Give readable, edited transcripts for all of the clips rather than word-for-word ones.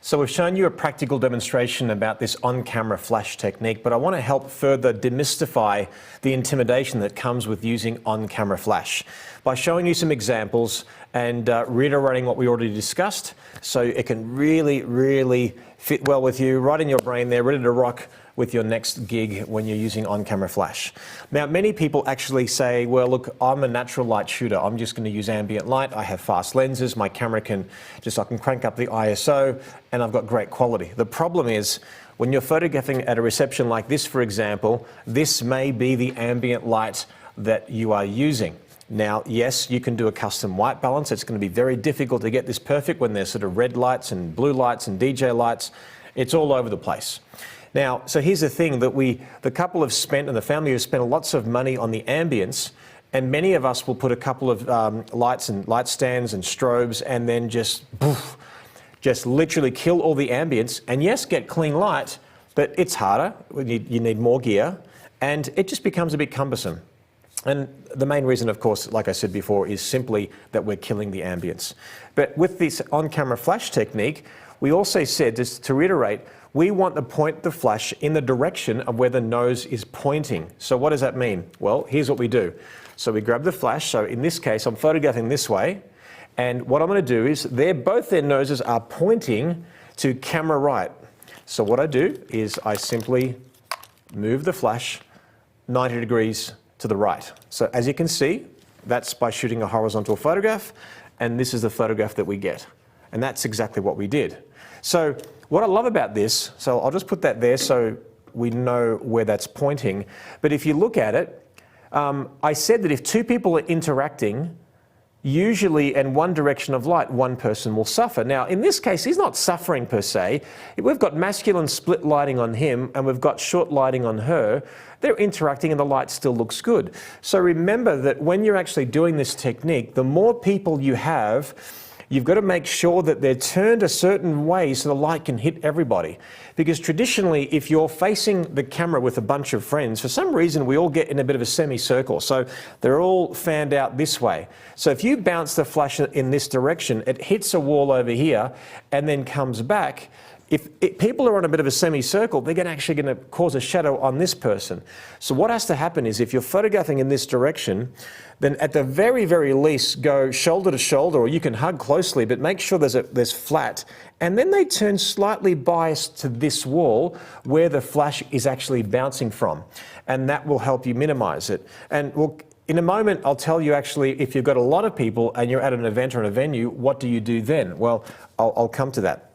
So we've shown you a practical demonstration about this on-camera flash technique, but I want to help further demystify the intimidation that comes with using on-camera flash by showing you some examples and reiterating what we already discussed so it can really fit well with you, right in your brain there, ready to rock with your next gig when you're using on-camera flash. Now, many people actually say, well, look, I'm a natural light shooter. I'm just going to use ambient light. I have fast lenses. My camera I can crank up the ISO and I've got great quality. The problem is when you're photographing at a reception like this, for example, this may be the ambient light that you are using. Now, yes, you can do a custom white balance. It's going to be very difficult to get this perfect when there's sort of red lights and blue lights and DJ lights. It's all over the place. Now, so here's the thing that the couple have spent and the family have spent lots of money on the ambience, and many of us will put a couple of lights and light stands and strobes and then just literally kill all the ambience and yes, get clean light, but it's harder. You need more gear and it just becomes a bit cumbersome. And the main reason, of course, like I said before, is simply that we're killing the ambience. But with this on-camera flash technique, we also said, just to reiterate, we want to point the flash in the direction of where the nose is pointing. So what does that mean? Well, here's what we do. So we grab the flash. So in this case, I'm photographing this way. And what I'm going to do is both their noses are pointing to camera right. So what I do is I simply move the flash 90 degrees to the right. So as you can see, that's by shooting a horizontal photograph. And this is the photograph that we get. And that's exactly what we did. So what I love about this, so I'll just put that there so we know where that's pointing. But if you look at it, I said that if two people are interacting, usually in one direction of light, one person will suffer. Now, in this case, he's not suffering per se. We've got masculine split lighting on him and we've got short lighting on her. They're interacting and the light still looks good. So remember that when you're actually doing this technique, the more people you have, you've got to make sure that they're turned a certain way so the light can hit everybody. Because traditionally, if you're facing the camera with a bunch of friends, for some reason we all get in a bit of a semicircle. So they're all fanned out this way. So if you bounce the flash in this direction, it hits a wall over here and then comes back. If people are on a bit of a semicircle, they're actually going to cause a shadow on this person. So what has to happen is if you're photographing in this direction, then at the very least go shoulder to shoulder, or you can hug closely, but make sure there's flat. And then they turn slightly biased to this wall where the flash is actually bouncing from. And that will help you minimize it. And in a moment, I'll tell you actually, if you've got a lot of people and you're at an event or in a venue, what do you do then? Well, I'll come to that.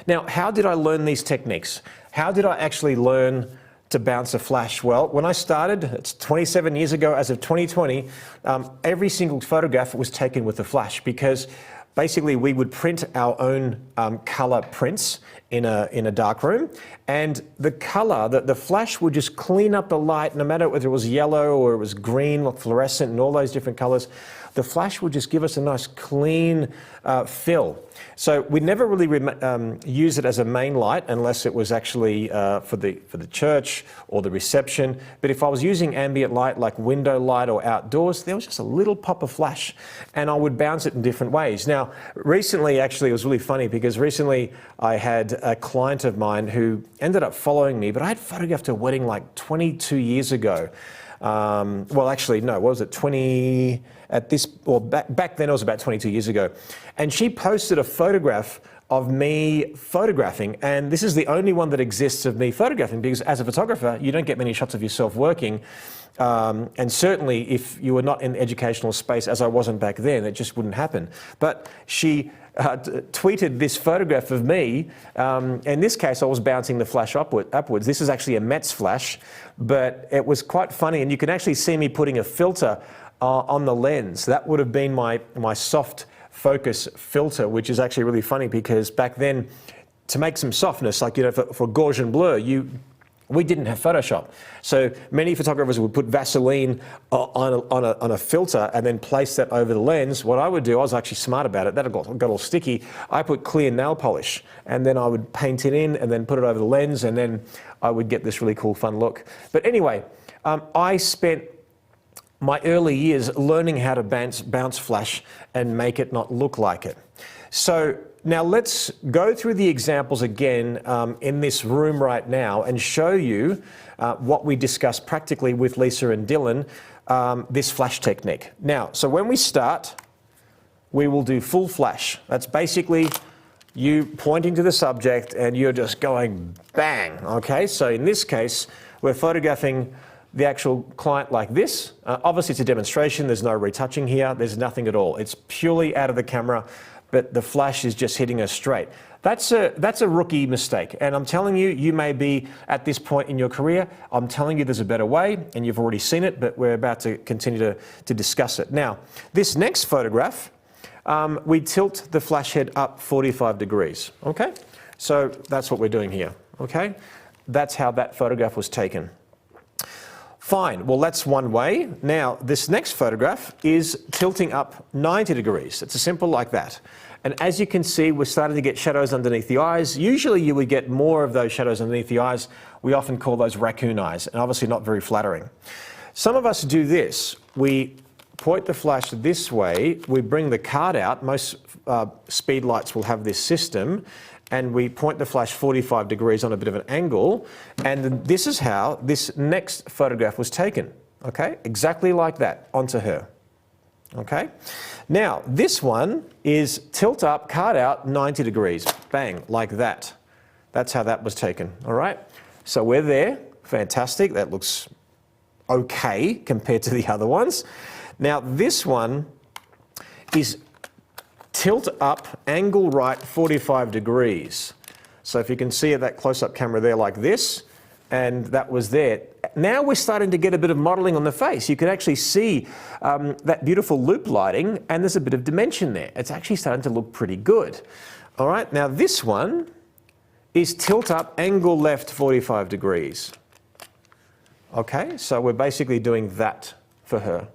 Now, how did I learn these techniques? How did I actually learn to bounce a flash? Well, when I started, it's 27 years ago, as of 2020, every single photograph was taken with a flash because basically we would print our own color prints in a dark room, and the color, the flash would just clean up the light, no matter whether it was yellow or it was green or fluorescent and all those different colors. The flash would just give us a nice clean fill. So we never really use it as a main light unless it was actually for the church or the reception. But if I was using ambient light like window light or outdoors, there was just a little pop of flash and I would bounce it in different ways. Now, recently, actually, it was really funny because recently I had a client of mine who ended up following me, but I had photographed a wedding like 22 years ago. Well, actually, no, what was it, back then it was about 22 years ago. And she posted a photograph of me photographing, and this is the only one that exists of me photographing because as a photographer, you don't get many shots of yourself working. And certainly if you were not in the educational space, as I wasn't back then, it just wouldn't happen. But she tweeted this photograph of me. In this case, I was bouncing the flash upwards. This is actually a Metz flash, but it was quite funny. And you can actually see me putting a filter on the lens. That would have been my soft focus filter, which is actually really funny because back then, to make some softness, like, you know, for Gaussian blur, we didn't have Photoshop. So many photographers would put Vaseline on a filter and then place that over the lens. What I would do, I was actually smart about it, that got all sticky. I put clear nail polish and then I would paint it in and then put it over the lens and then I would get this really cool, fun look. But anyway, I spent my early years learning how to bounce flash and make it not look like it. So now let's go through the examples again in this room right now and show you what we discussed practically with Lisa and Dylan, this flash technique. Now, so when we start, we will do full flash. That's basically you pointing to the subject and you're just going bang, okay? So in this case, we're photographing the actual client like this. Obviously it's a demonstration, there's no retouching here, there's nothing at all. It's purely out of the camera, but the flash is just hitting her straight. That's a rookie mistake, and I'm telling you, you may be at this point in your career. I'm telling you there's a better way, and you've already seen it, but we're about to continue to discuss it. Now, this next photograph, we tilt the flash head up 45 degrees, okay? So that's what we're doing here, okay? That's how that photograph was taken. Fine, well that's one way. Now, this next photograph is tilting up 90 degrees. It's as simple like that. And as you can see, we're starting to get shadows underneath the eyes. Usually you would get more of those shadows underneath the eyes. We often call those raccoon eyes, and obviously not very flattering. Some of us do this. We point the flash this way, we bring the card out. Most speed lights will have this system, and we point the flash 45 degrees on a bit of an angle, and this is how this next photograph was taken, okay? Exactly like that, onto her, okay? Now, this one is tilt up, card out, 90 degrees, bang, like that. That's how that was taken, all right? So we're there, fantastic, that looks okay compared to the other ones. Now, this one is tilt up, angle right, 45 degrees. So if you can see that close-up camera there like this, and that was there. Now we're starting to get a bit of modeling on the face. You can actually see that beautiful loop lighting, and there's a bit of dimension there. It's actually starting to look pretty good. All right, now this one is tilt up, angle left, 45 degrees. Okay, so we're basically doing that for her.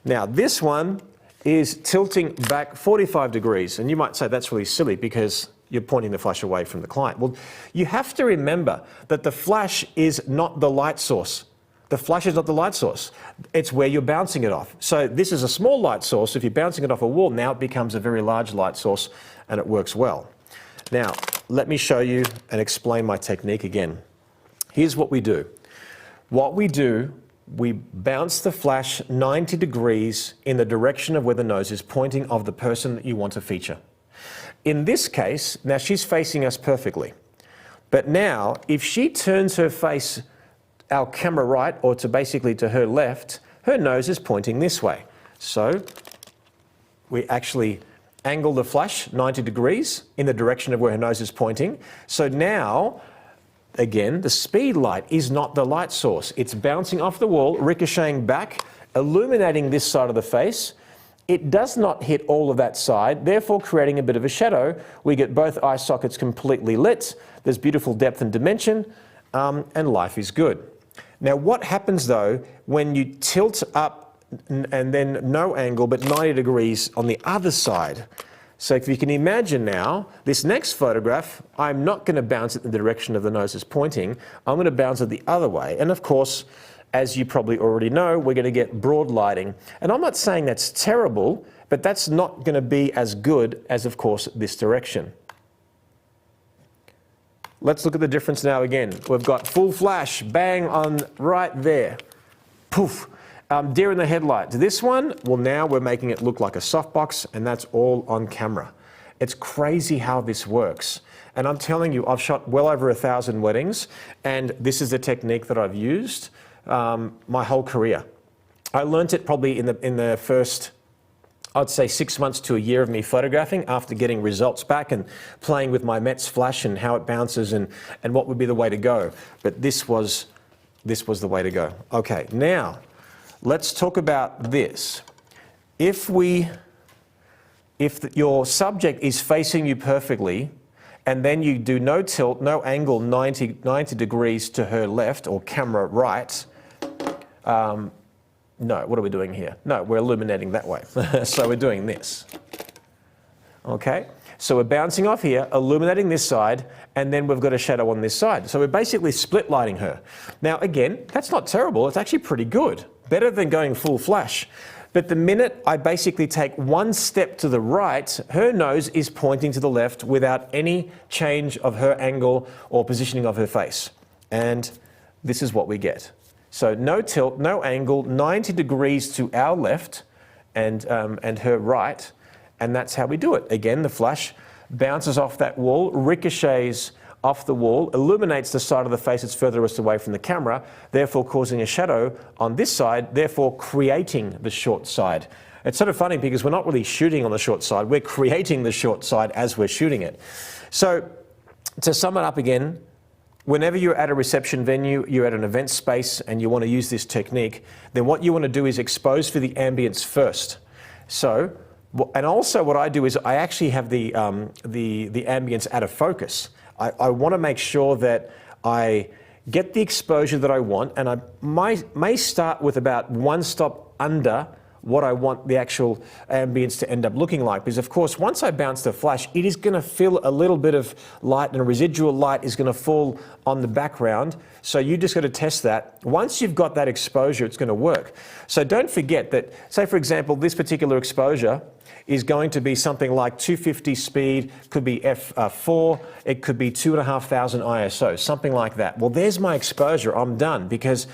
Now this one is tilting back 45 degrees. And you might say that's really silly because you're pointing the flash away from the client. Well, you have to remember that the flash is not the light source. The flash is not the light source. It's where you're bouncing it off. So this is a small light source. If you're bouncing it off a wall, now it becomes a very large light source and it works well. Now, let me show you and explain my technique again. Here's what we do. We bounce the flash 90 degrees in the direction of where the nose is pointing of the person that you want to feature. In this case, now she's facing us perfectly. But now, if she turns her face our camera right, or basically to her left, her nose is pointing this way. So we actually angle the flash 90 degrees in the direction of where her nose is pointing. So now, again, the speed light is not the light source. It's bouncing off the wall, ricocheting back, illuminating this side of the face. It does not hit all of that side, therefore creating a bit of a shadow. We get both eye sockets completely lit. There's beautiful depth and dimension, and life is good. Now, what happens though when you tilt up and then no angle, but 90 degrees on the other side? So if you can imagine now, this next photograph, I'm not going to bounce it in the direction of the nose is pointing. I'm going to bounce it the other way. And of course, as you probably already know, we're going to get broad lighting. And I'm not saying that's terrible, but that's not going to be as good as, of course, this direction. Let's look at the difference now again. We've got full flash, bang on right there. Poof. Deer in the headlights. This one, well, now we're making it look like a softbox, and that's all on camera. It's crazy how this works. And I'm telling you, I've shot well over 1,000 weddings, and this is the technique that I've used my whole career. I learnt it probably in the first, I'd say 6 months to a year of me photographing, after getting results back and playing with my Metz flash and how it bounces and what would be the way to go. But this was the way to go. Okay, now let's talk about this. If your subject is facing you perfectly, and then you do no tilt, no angle, 90 degrees to her left or camera right, no, what are we doing here? No, we're illuminating that way. So we're doing this. Okay, so we're bouncing off here, illuminating this side, and then we've got a shadow on this side. So we're basically split lighting her. Now again, that's not terrible, it's actually pretty good. Better than going full flash. But the minute I basically take one step to the right, her nose is pointing to the left without any change of her angle or positioning of her face. And this is what we get. So no tilt, no angle, 90 degrees to our left and her right. And that's how we do it. Again, the flash bounces off that wall, ricochets off the wall, illuminates the side of the face that's furthest away from the camera, therefore causing a shadow on this side, therefore creating the short side. It's sort of funny because we're not really shooting on the short side, we're creating the short side as we're shooting it. So to sum it up again, whenever you're at a reception venue, you're at an event space and you want to use this technique, then what you want to do is expose for the ambience first. So, and also what I do is I actually have the ambience out of focus. I want to make sure that I get the exposure that I want, and I may start with about one stop under what I want the actual ambience to end up looking like. Because of course, once I bounce the flash, it is going to fill a little bit of light, and a residual light is going to fall on the background. So you just got to test that. Once you've got that exposure, it's going to work. So don't forget that, say for example, this particular exposure is going to be something like 250 speed, could be f4, it could be 2,500 ISO, something like that. Well, there's my exposure, I'm done, because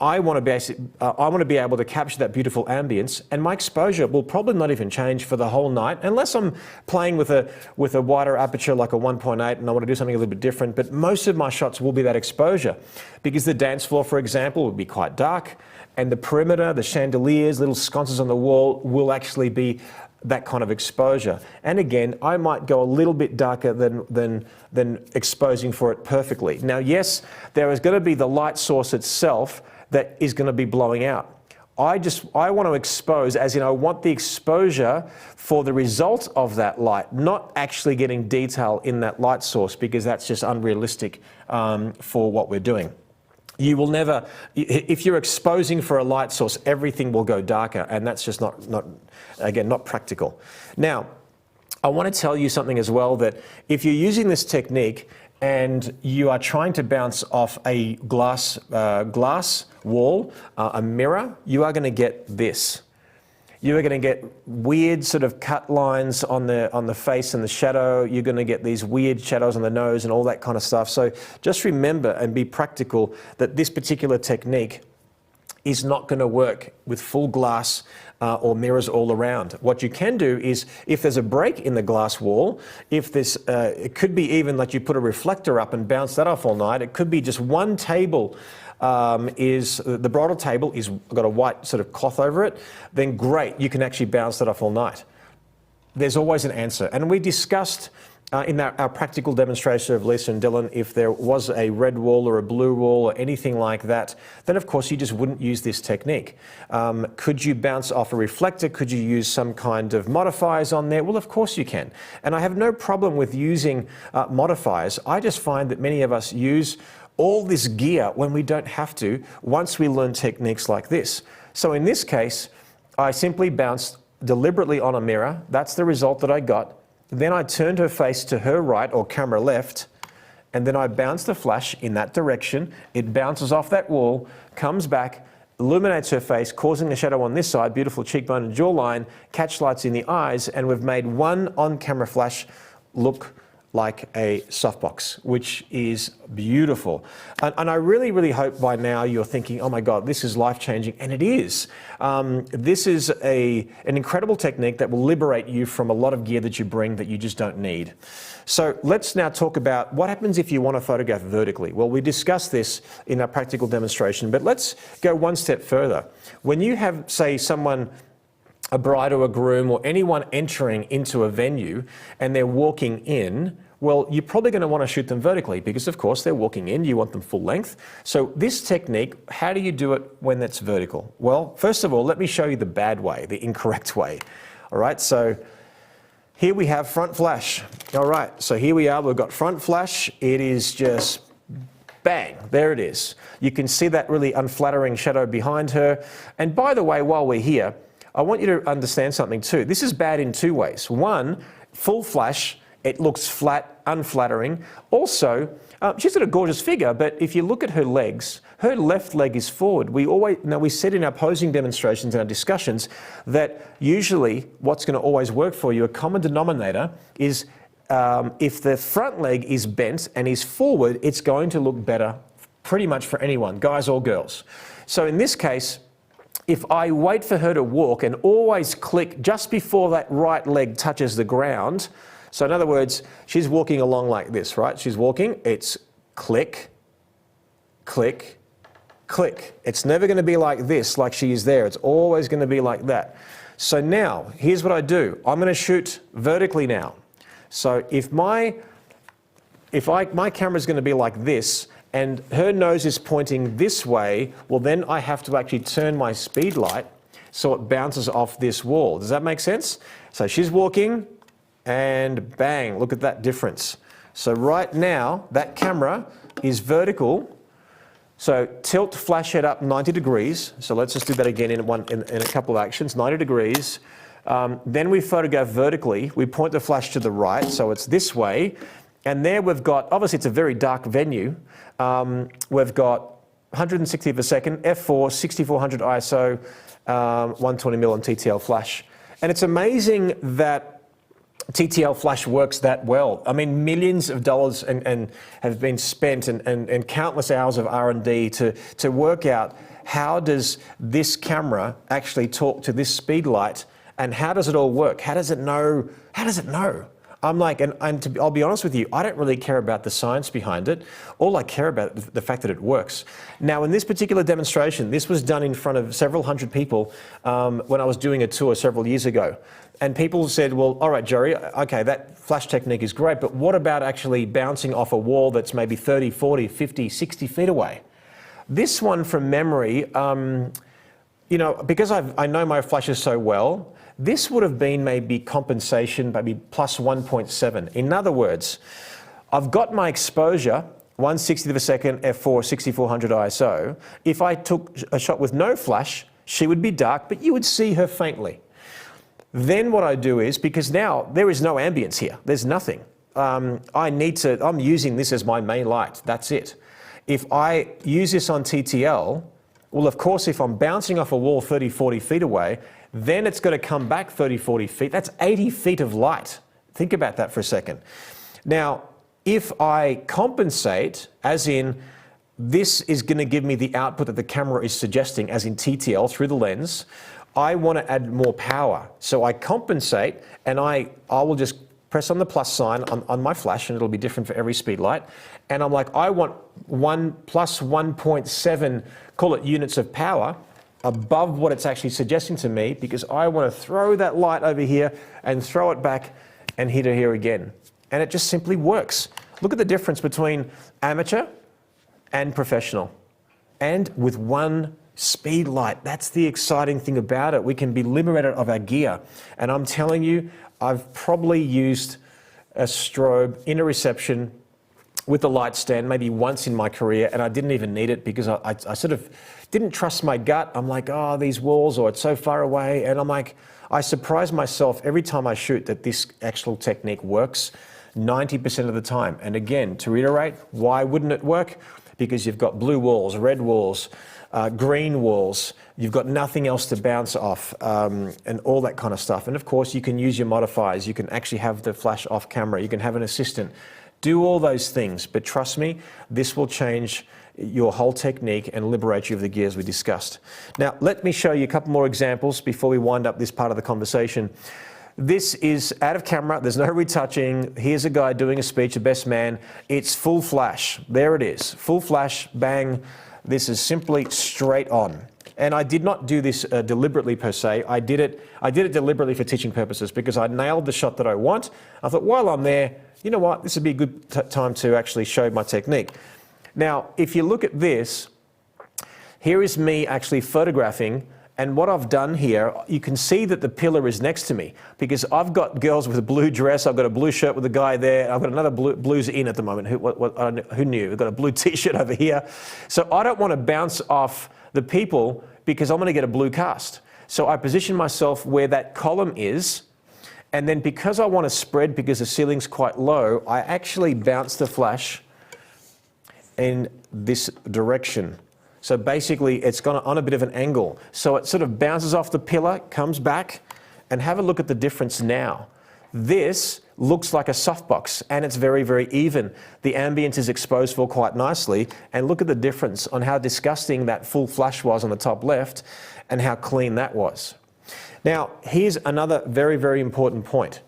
I want to be able to capture that beautiful ambience, and my exposure will probably not even change for the whole night, unless I'm playing with a wider aperture like a 1.8 and I want to do something a little bit different. But most of my shots will be that exposure, because the dance floor, for example, will be quite dark, and the perimeter, the chandeliers, little sconces on the wall will actually be that kind of exposure. And again, I might go a little bit darker than exposing for it perfectly. Now, yes, there is going to be the light source itself that is going to be blowing out. I want to expose, as in I want the exposure for the result of that light, not actually getting detail in that light source, because that's just unrealistic for what we're doing. You will never, if you're exposing for a light source, everything will go darker, and that's just not practical. Now, I want to tell you something as well, that if you're using this technique and you are trying to bounce off a glass wall, a mirror, you are going to get this. You are going to get weird sort of cut lines on the face and the shadow. You're going to get these weird shadows on the nose and all that kind of stuff. So just remember and be practical that this particular technique is not going to work with full glass or mirrors all around. What you can do is, if there's a break in the glass wall, if there's, it could be even that you put a reflector up and bounce that off all night. It could be just one table the bridal table is got a white sort of cloth over it, then great, you can actually bounce that off all night. There's always an answer. And we discussed in our practical demonstration of Lisa and Dylan, if there was a red wall or a blue wall or anything like that, then of course you just wouldn't use this technique. Could you bounce off a reflector? Could you use some kind of modifiers on there? Well, of course you can. And I have no problem with using modifiers. I just find that many of us use all this gear when we don't have to, once we learn techniques like this. So in this case, I simply bounced deliberately on a mirror. That's the result that I got. Then I turned her face to her right, or camera left, and then I bounced the flash in that direction. It bounces off that wall, comes back, illuminates her face, causing a shadow on this side, beautiful cheekbone and jawline, catch lights in the eyes, and we've made one on-camera flash look like a softbox, which is beautiful. And I really, really hope by now you're thinking, oh my God, this is life-changing, and it is. This is an incredible technique that will liberate you from a lot of gear that you bring that you just don't need. So let's now talk about what happens if you want to photograph vertically. Well, we discussed this in our practical demonstration, but let's go one step further. When you have, say, someone, a bride or a groom or anyone entering into a venue and they're walking in, well, you're probably going to want to shoot them vertically because, of course, they're walking in. You want them full length. So this technique, how do you do it when that's vertical? Well, first of all, let me show you the bad way, the incorrect way. All right, so here we have front flash. All right, so here we are. We've got front flash. It is just bang, there it is. You can see that really unflattering shadow behind her. And by the way, while we're here, I want you to understand something too. This is bad in two ways. One, full flash, it looks flat, unflattering. Also, she's got a gorgeous figure, but if you look at her legs, Her left leg is forward. We said in our posing demonstrations and our discussions that usually what's going to always work for you, a common denominator, is if the front leg is bent and is forward, it's going to look better pretty much for anyone, guys or girls. So in this case, if I wait for her to walk and always click just before that right leg touches the ground, so in other words, she's walking along like this, right? She's walking, it's click, click, click. It's never going to be like this, like she is there. It's always going to be like that. So now, here's what I do. I'm going to shoot vertically now. So if my camera is going to be like this, and her nose is pointing this way, well then I have to actually turn my speed light so it bounces off this wall. Does that make sense? So she's walking, and bang, look at that difference. So right now, that camera is vertical. So tilt flash head up 90 degrees. So let's just do that again in a couple of actions, 90 degrees. Then we photograph vertically. We point the flash to the right, so it's this way. And there we've got, obviously it's a very dark venue. We've got 160 per second, f4, 6400 ISO, 120mm on TTL flash. And it's amazing that TTL flash works that well. I mean, millions of dollars and have been spent and countless hours of R&D to work out how does this camera actually talk to this speed light, and how does it all work? How does it know? How does it know? I'm like, I'll be honest with you, I don't really care about the science behind it. All I care about is the fact that it works. Now, in this particular demonstration, this was done in front of several hundred people when I was doing a tour several years ago. And people said, well, all right, Jerry, okay, that flash technique is great, but what about actually bouncing off a wall that's maybe 30, 40, 50, 60 feet away? This one from memory, you know, because I know my flashes so well, this would have been maybe compensation, maybe plus 1.7. In other words, I've got my exposure, 1/60th of a second, f4, 6400 ISO. If I took a shot with no flash, she would be dark, but you would see her faintly. Then what I do is, because now there is no ambience here, there's nothing. I'm using this as my main light, that's it. If I use this on TTL, well, of course, if I'm bouncing off a wall 30, 40 feet away, then it's got to come back 30, 40 feet. That's 80 feet of light. Think about that for a second. Now, if I compensate, as in this is going to give me the output that the camera is suggesting, as in TTL through the lens, I want to add more power. So I compensate, and I will just press on the plus sign on my flash, and it'll be different for every speed light. And I'm like, I want 1 plus 1.7, call it units of power, above what it's actually suggesting to me, because I want to throw that light over here and throw it back and hit it here again. And it just simply works. Look at the difference between amateur and professional. And with one speed light, that's the exciting thing about it. We can be liberated of our gear. And I'm telling you, I've probably used a strobe in a reception with the light stand maybe once in my career, and I didn't even need it because I sort of didn't trust my gut. I'm like, oh, these walls, or it's so far away. And I'm like, I surprise myself every time I shoot that this actual technique works 90% of the time. And again, to reiterate, why wouldn't it work? Because you've got blue walls, red walls, green walls, you've got nothing else to bounce off, and all that kind of stuff. And of course, you can use your modifiers. You can actually have the flash off camera. You can have an assistant. Do all those things, but trust me, this will change your whole technique and liberate you of the gears we discussed. Now, let me show you a couple more examples before we wind up this part of the conversation. This is out of camera, there's no retouching. Here's a guy doing a speech, the best man. It's full flash, there it is. Full flash, bang. This is simply straight on. And I did not do this deliberately per se. I did it deliberately for teaching purposes because I nailed the shot that I want. I thought while I'm there, you know what, this would be a good time to actually show my technique. Now, if you look at this, here is me actually photographing, and what I've done here, you can see that the pillar is next to me because I've got girls with a blue dress, I've got a blue shirt with a guy there, I've got another blues in at the moment, who knew? We've got a blue t-shirt over here. So I don't want to bounce off the people because I'm going to get a blue cast. So I position myself where that column is, and then because I want to spread because the ceiling's quite low, I actually bounce the flash in this direction. So basically it's gone on a bit of an angle. So it sort of bounces off the pillar, comes back, and have a look at the difference now. This looks like a softbox and it's very, very even. The ambient is exposed for quite nicely, and look at the difference on how disgusting that full flash was on the top left and how clean that was. Now, here's another very, very important point.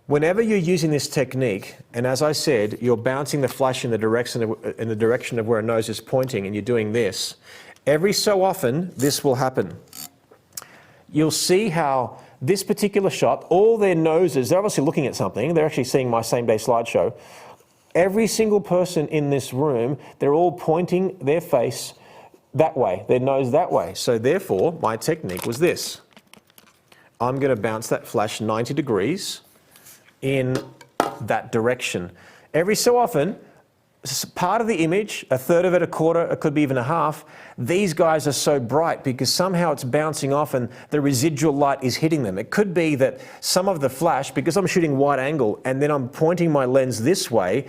Whenever you're using this technique, and as I said, you're bouncing the flash in the direction of where a nose is pointing, and you're doing this, every so often this will happen. You'll see how this particular shot, all their noses, they're obviously looking at something, they're actually seeing my same-day slideshow. Every single person in this room, they're all pointing their face that way, their nose that way. So therefore, my technique was this. I'm going to bounce that flash 90 degrees in that direction. Every so often, part of the image, a third of it, a quarter, it could be even a half, these guys are so bright because somehow it's bouncing off and the residual light is hitting them. It could be that some of the flash, because I'm shooting wide angle and then I'm pointing my lens this way,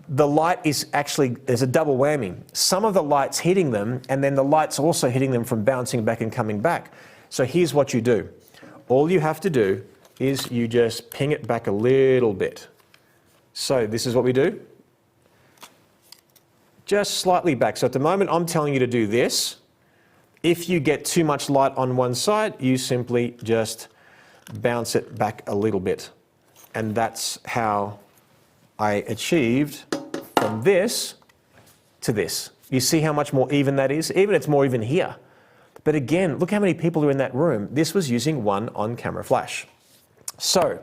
the light is actually, there's a double whammy. Some of the light's hitting them and then the light's also hitting them from bouncing back and coming back. So here's what you do. All you have to do is you just ping it back a little bit. So this is what we do. Just slightly back. So at the moment I'm telling you to do this. If you get too much light on one side, you simply just bounce it back a little bit. And that's how I achieved from this to this. You see how much more even that is? Even it's more even here. But again, look how many people are in that room. This was using one on-camera flash. So,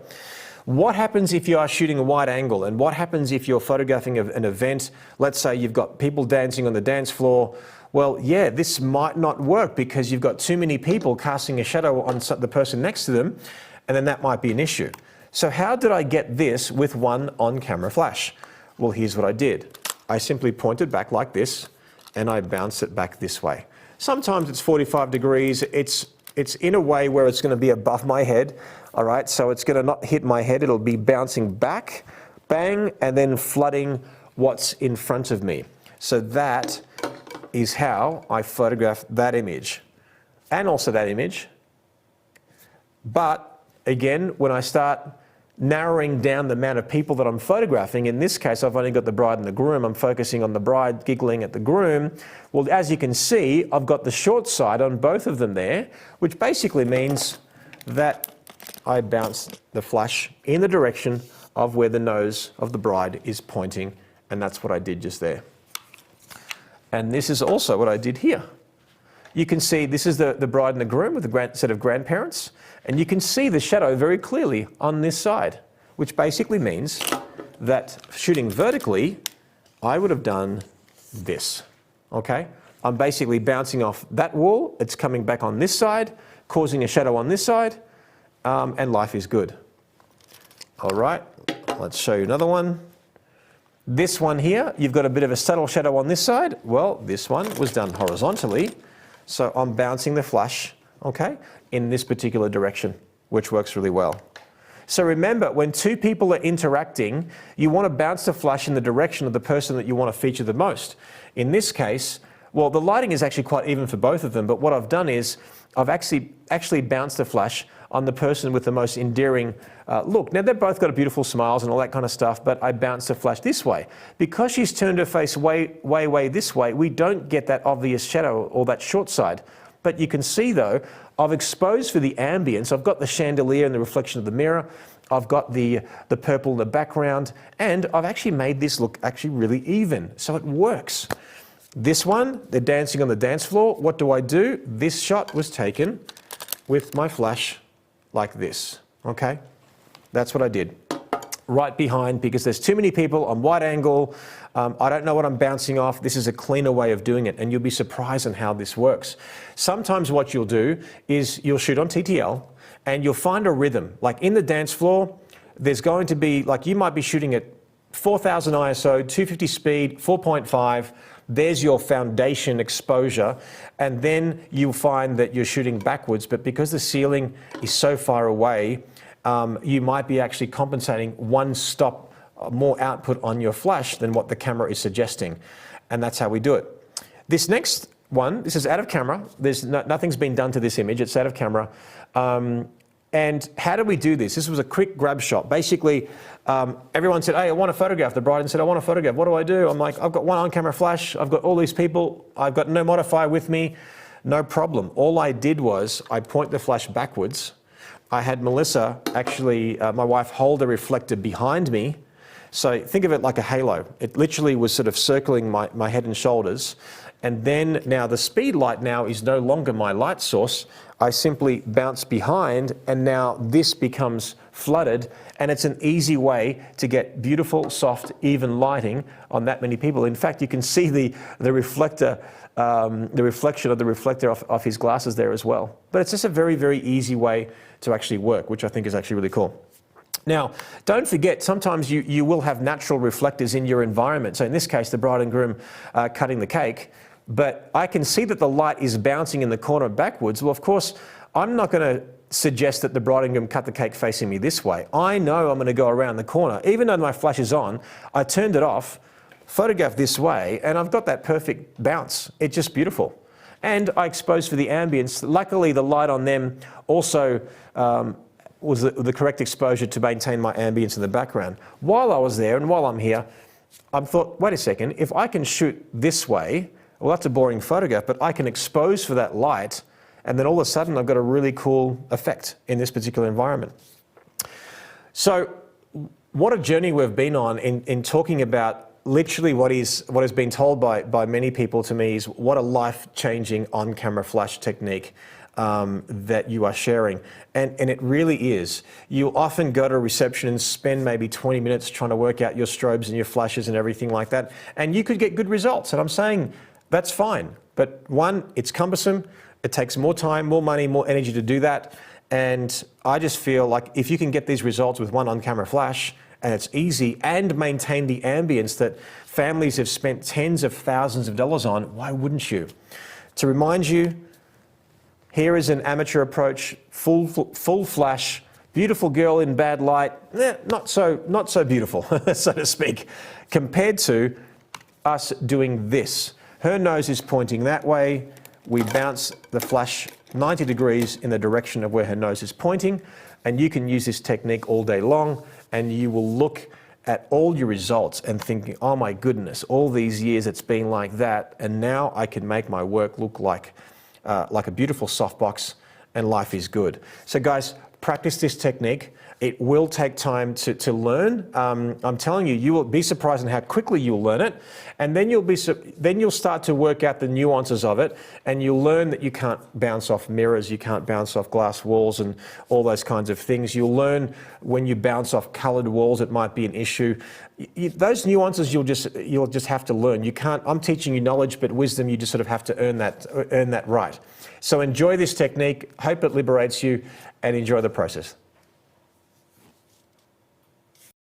what happens if you are shooting a wide angle, and what happens if you're photographing an event? Let's say you've got people dancing on the dance floor. Well, yeah, this might not work because you've got too many people casting a shadow on the person next to them, and then that might be an issue. So how did I get this with one on-camera flash? Well, here's what I did. I simply pointed back like this, and I bounced it back this way. Sometimes it's 45 degrees. It's in a way where it's going to be above my head. All right, so it's going to not hit my head. It'll be bouncing back, bang, and then flooding what's in front of me. So that is how I photograph that image and also that image. But again, when I start narrowing down the amount of people that I'm photographing, in this case I've only got the bride and the groom, I'm focusing on the bride giggling at the groom. Well, as you can see, I've got the short side on both of them there, which basically means that I bounce the flash in the direction of where the nose of the bride is pointing, and that's what I did just there. And this is also what I did here. You can see this is the bride and the groom with a set of grandparents, and you can see the shadow very clearly on this side, which basically means that shooting vertically, I would have done this, okay? I'm basically bouncing off that wall, it's coming back on this side, causing a shadow on this side, and life is good. All right, let's show you another one. This one here, you've got a bit of a subtle shadow on this side. Well, this one was done horizontally, so I'm bouncing the flash, okay, in this particular direction, which works really well. So remember, when two people are interacting, you want to bounce the flash in the direction of the person that you want to feature the most. In this case, well, the lighting is actually quite even for both of them, but what I've done is I've actually bounced the flash on the person with the most endearing look. Now, they've both got beautiful smiles and all that kind of stuff, but I bounced the flash this way. Because she's turned her face way this way, we don't get that obvious shadow or that short side. But you can see, though, I've exposed for the ambience. I've got the chandelier and the reflection of the mirror. I've got the purple in the background, and I've actually made this look actually really even, so it works. This one, they're dancing on the dance floor. What do? This shot was taken with my flash like this, okay? That's what I did. Right behind, because there's too many people on wide angle. I don't know what I'm bouncing off. This is a cleaner way of doing it, and you'll be surprised on how this works. Sometimes what you'll do is you'll shoot on TTL, and you'll find a rhythm. Like in the dance floor, there's going to be, like you might be shooting at 4000 ISO, 250 speed, 4.5. There's your foundation exposure, and then you'll find that you're shooting backwards, but because the ceiling is so far away, you might be actually compensating one stop more output on your flash than what the camera is suggesting, and that's how we do it. This next one, this is out of camera. Nothing's been done to this image. It's out of camera. And how do we do this? This was a quick grab shot. Basically, everyone said, hey, I want a photograph. The bride said, I want a photograph. What do? I'm like, I've got one on-camera flash. I've got all these people. I've got no modifier with me. No problem. All I did was I point the flash backwards. I had Melissa, actually, my wife, hold a reflector behind me. So think of it like a halo. It literally was sort of circling my head and shoulders. And then now the speed light now is no longer my light source. I simply bounce behind and now this becomes flooded, and it's an easy way to get beautiful, soft, even lighting on that many people. In fact, you can see the reflector, the reflection of the reflector off his glasses there as well. But it's just a very, very easy way to actually work, which I think is actually really cool. Now, don't forget, sometimes you will have natural reflectors in your environment. So in this case, the bride and groom cutting the cake. But I can see that the light is bouncing in the corner backwards. Well, of course, I'm not going to suggest that the bride and groom cut the cake facing me this way. I know I'm going to go around the corner. Even though my flash is on, I turned it off, photographed this way, and I've got that perfect bounce. It's just beautiful. And I exposed for the ambience. Luckily, the light on them also was the correct exposure to maintain my ambience in the background. While I was there and while I'm here, I thought, wait a second, if I can shoot this way, well, that's a boring photograph, but I can expose for that light, and then all of a sudden I've got a really cool effect in this particular environment. So what a journey we've been on in talking about literally what has been told by many people to me is what a life-changing on-camera flash technique that you are sharing. And it really is. You often go to a reception and spend maybe 20 minutes trying to work out your strobes and your flashes and everything like that, and you could get good results. And I'm saying, that's fine. But one, it's cumbersome. It takes more time, more money, more energy to do that. And I just feel like if you can get these results with one on-camera flash, and it's easy, and maintain the ambience that families have spent tens of thousands of dollars on, why wouldn't you? To remind you, here is an amateur approach, full flash, beautiful girl in bad light, not so beautiful, so to speak, compared to us doing this. Her nose is pointing that way. We bounce the flash 90 degrees in the direction of where her nose is pointing, and you can use this technique all day long, and you will look at all your results and thinking, oh my goodness, all these years it's been like that, and now I can make my work look like a beautiful softbox, and life is good. So guys, practice this technique. It will take time to learn. I'm telling you, you will be surprised at how quickly you'll learn it, and then you'll start to work out the nuances of it, and you'll learn that you can't bounce off mirrors, you can't bounce off glass walls, and all those kinds of things. You'll learn when you bounce off coloured walls, it might be an issue. Those nuances you'll just have to learn. You can't. I'm teaching you knowledge, but wisdom you just sort of have to earn that right. So enjoy this technique. Hope it liberates you, and enjoy the process.